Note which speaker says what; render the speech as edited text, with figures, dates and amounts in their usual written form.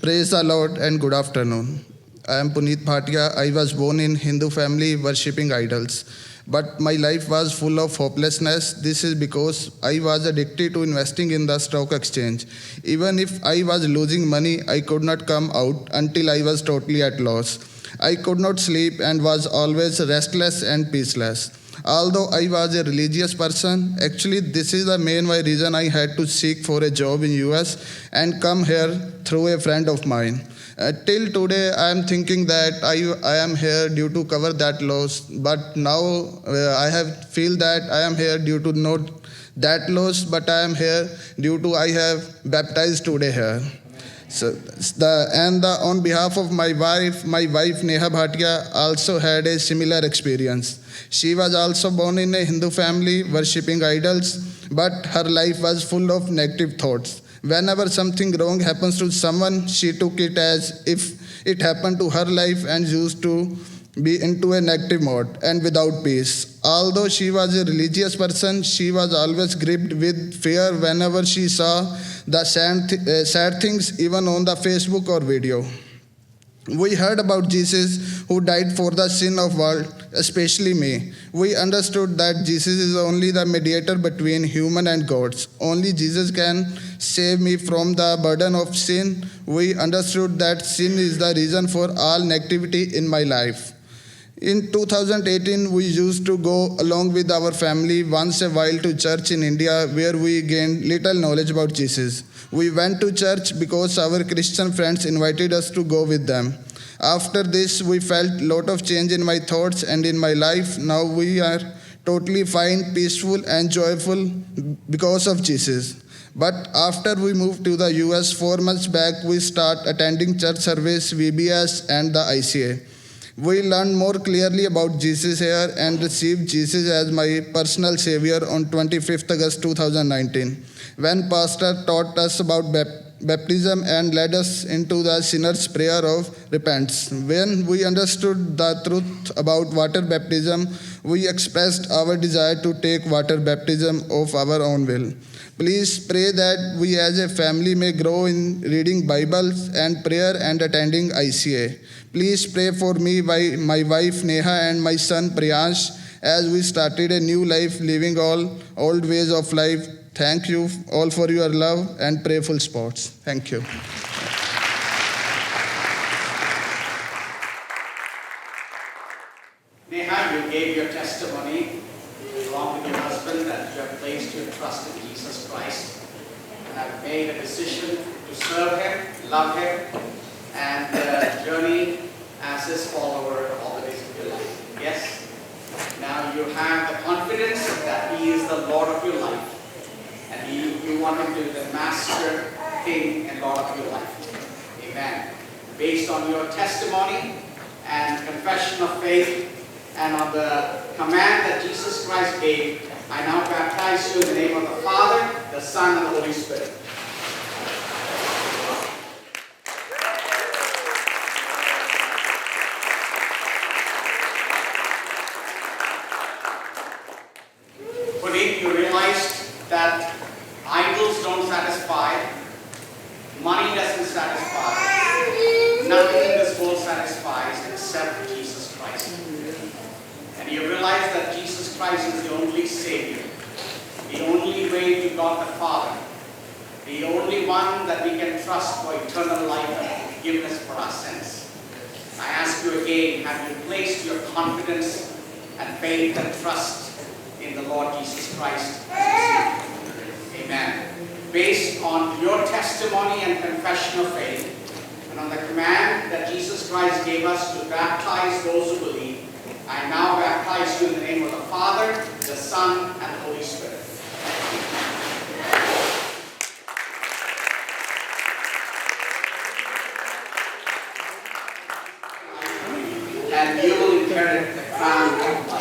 Speaker 1: Praise the Lord and good afternoon. I am Puneet Bhatia. I was born in Hindu family worshipping idols. But my life was full of hopelessness. This is because I was addicted to investing in the stock exchange. Even if I was losing money, I could not come out until I was totally at loss. I could not sleep and was always restless and peaceless. Although I was a religious person, actually this is the main reason I had to seek for a job in US and come here through a friend of mine. Till today, I am thinking that I am here due to cover that loss, but now I have feel that I am here due to not that loss, but I am here due to I have baptized today here. So on behalf of my wife Neha Bhatia also had a similar experience. She was also born in a Hindu family worshipping idols, but her life was full of negative thoughts. Whenever something wrong happens to someone, she took it as if it happened to her life and used to be into a negative mode and without peace. Although she was a religious person, she was always gripped with fear whenever she saw the sad things, even on the Facebook or video. We heard about Jesus who died for the sin of world, especially me. We understood that Jesus is only the mediator between human and gods. Only Jesus can save me from the burden of sin. We understood that sin is the reason for all negativity in my life. In 2018, we used to go along with our family once a while to church in India where we gained little knowledge about Jesus. We went to church because our Christian friends invited us to go with them. After this, we felt a lot of change in my thoughts and in my life. Now we are totally fine, peaceful, and joyful because of Jesus. But after we moved to the US 4 months back, we start attending church service, VBS, and the ICA. We learned more clearly about Jesus here and received Jesus as my personal savior on 25th August 2019 when pastor taught us about baptism and led us into the sinner's prayer of repentance. When we understood the truth about water baptism, we expressed our desire to take water baptism of our own will. Please pray that we as a family may grow in reading Bibles and prayer and attending ICA. Please pray for me, my wife Neha, and my son Priyansh as we started a new life, living all old ways of life. Thank you all for your love and prayerful sports. Thank you.
Speaker 2: Neha, you gave your testimony along with your husband that you have placed your trust in Jesus Christ and have made a decision to serve Him, love Him, and journey as His follower all the days of your life. Yes? Now you have the confidence that He is the Lord of your life. And you want Him to be the Master, King, and Lord of your life. Amen. Based on your testimony and confession of faith and on the command that Jesus Christ gave, I now baptize you in the name of the Father, the Son, and the Holy Spirit. Puneet, you realized that idols don't satisfy, money doesn't satisfy, nothing in this world satisfies except Jesus Christ. And you realize that Jesus Christ is the only Savior, the only way to God the Father, the only one that we can trust for eternal life and forgiveness for our sins. I ask you again, have you placed your confidence and faith and trust in the Lord Jesus Christ as your Savior? Amen. Based on your testimony and confession of faith, and on the command that Jesus Christ gave us to baptize those who believe, I now baptize you in the name of the Father, the Son, and the Holy Spirit. And you will inherit the crown of life.